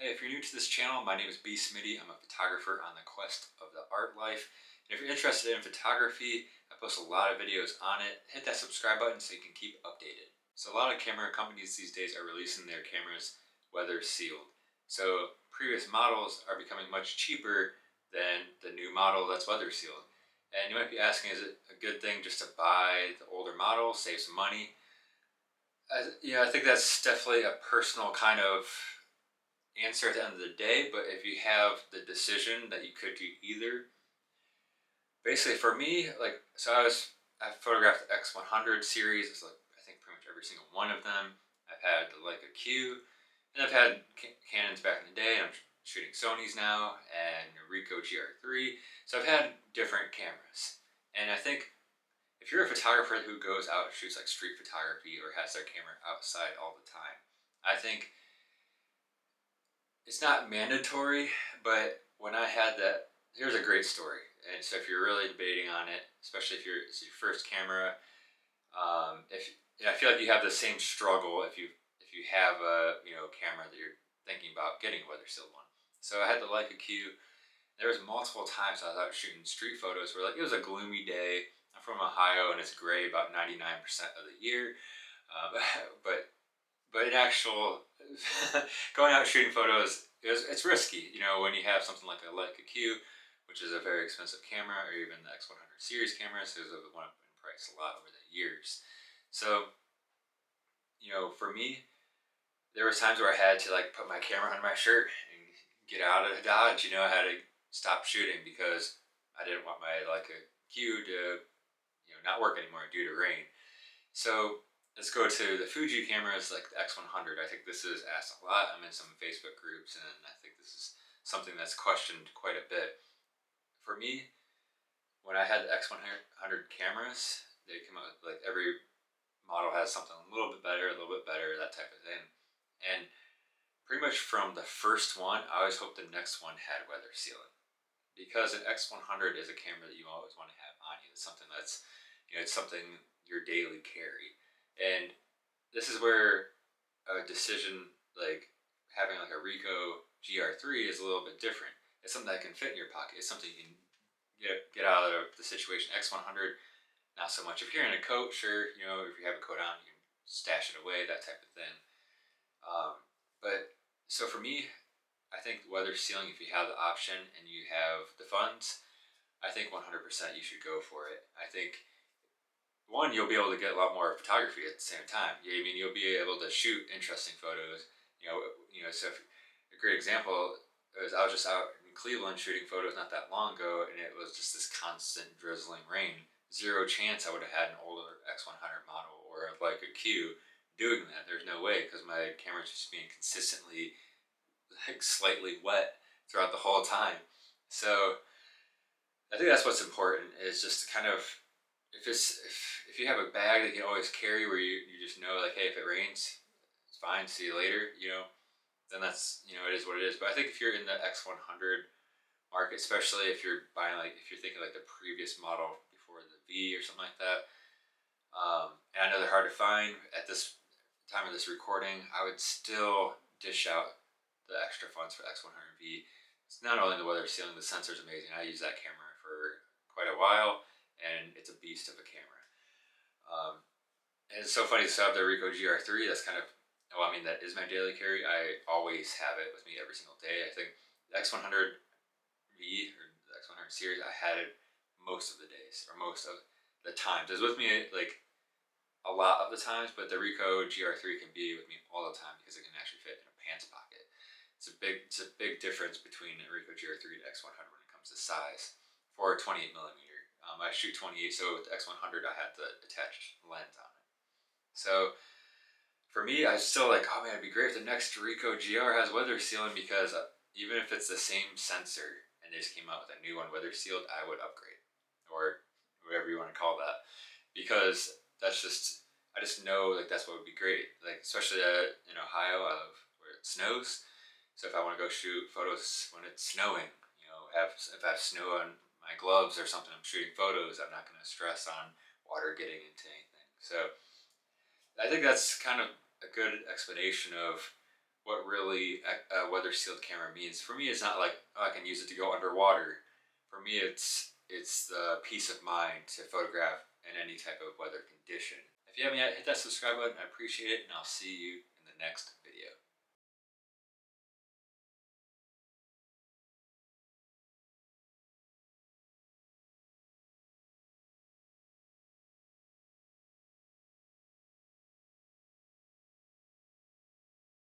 Hey, if you're new to this channel, my name is B. Smitty. I'm a photographer on the quest of the art life. And if you're interested in photography, I post a lot of videos on it. Hit that subscribe button so you can keep updated. So a lot of camera companies these days are releasing their cameras weather sealed. So previous models are becoming much cheaper than the new model that's weather sealed. And you might be asking, is it a good thing just to buy the older model, save some money? I think that's definitely a personal kind of answer at the end of the day, but if you have the decision that you could do either, basically for me, I photographed the X100 series. It's like I think pretty much every single one of them. I've had the Leica Q, and I've had Canons back in the day. And I'm shooting Sony's now and Ricoh GR3. So I've had different cameras, and I think if you're a photographer who goes out and shoots like street photography or has their camera outside all the time, I think it's not mandatory, but when I had that, here's a great story. And so if you're really debating on it, especially if it's your first camera, if I feel like you have the same struggle if you have a camera that you're thinking about getting a weather sealed one. So I had the Leica Q. There was multiple times I was out shooting street photos where like it was a gloomy day. I'm from Ohio and it's gray about 99% of the year. Uh, but but in actual going out shooting photos, it's risky. When you have something like a Leica Q, which is a very expensive camera, or even the X100 series cameras, those have went up in price a lot over the years. So, for me, there was times where I had to like put my camera under my shirt and get out of Dodge. I had to stop shooting because I didn't want my Leica Q to not work anymore due to rain. So let's go to the Fuji cameras like the X100. I think this is asked a lot. I'm in some Facebook groups, and I think this is something that's questioned quite a bit. For me, when I had the X100 cameras, they come out with like every model has something a little bit better, that type of thing. And pretty much from the first one, I always hoped the next one had weather sealing because an X100 is a camera that you always want to have on you. It's something that's, it's something your daily carry. And this is where a decision like having like a Ricoh GR3 is a little bit different. It's something that can fit in your pocket. It's something you can get out of the situation. X100, not so much. If you're in a coat, sure, if you have a coat on, you can stash it away, that type of thing. But so for me, I think weather sealing, if you have the option and you have the funds, I think 100% you should go for it. I think one, you'll be able to get a lot more photography at the same time. You'll be able to shoot interesting photos. So a great example is I was just out in Cleveland shooting photos not that long ago, and it was just this constant drizzling rain. Zero chance I would have had an older X100 model or like a Q doing that. There's no way because my camera's just being consistently like slightly wet throughout the whole time. So I think that's what's important is just to kind of if you have a bag that you can always carry where you just know like, hey, if it rains, it's fine, see you later, then that's it is what it is. But I think if you're in the X100 market, especially if you're buying like if you're thinking like the previous model before the V or something like that, and I know they're hard to find at this time of this recording, I would still dish out the extra funds for X100V. It's not only the weather sealing, the sensor's amazing. I use that camera for quite a while, and it's a beast of a camera. And it's so funny. So I have the Ricoh GR3. That's kind of, well, I mean, that is my daily carry. I always have it with me every single day. I think the X100V or the X100 series, I had it most of the days or most of the times. It was with me like a lot of the times, but the Ricoh GR3 can be with me all the time because it can actually fit in a pants pocket. It's a big difference between the Ricoh GR3 to X100 when it comes to size for a 28 millimeter. I shoot 28, so with the X100 I had the attached lens on it. So for me, I still like, oh man, it'd be great if the next Ricoh GR has weather sealing because even if it's the same sensor and they just came out with a new one weather sealed, I would upgrade or whatever you want to call that because I just know like that's what would be great. Like especially in Ohio, where it snows. So if I want to go shoot photos when it's snowing, if I have snow on my gloves or something, I'm shooting photos, I'm not going to stress on water getting into anything. So I think that's kind of a good explanation of what really a weather sealed camera means. For me, it's not like, oh, I can use it to go underwater. For me, it's the peace of mind to photograph in any type of weather condition. If you haven't yet, hit that subscribe button. I appreciate it, and I'll see you in the next video.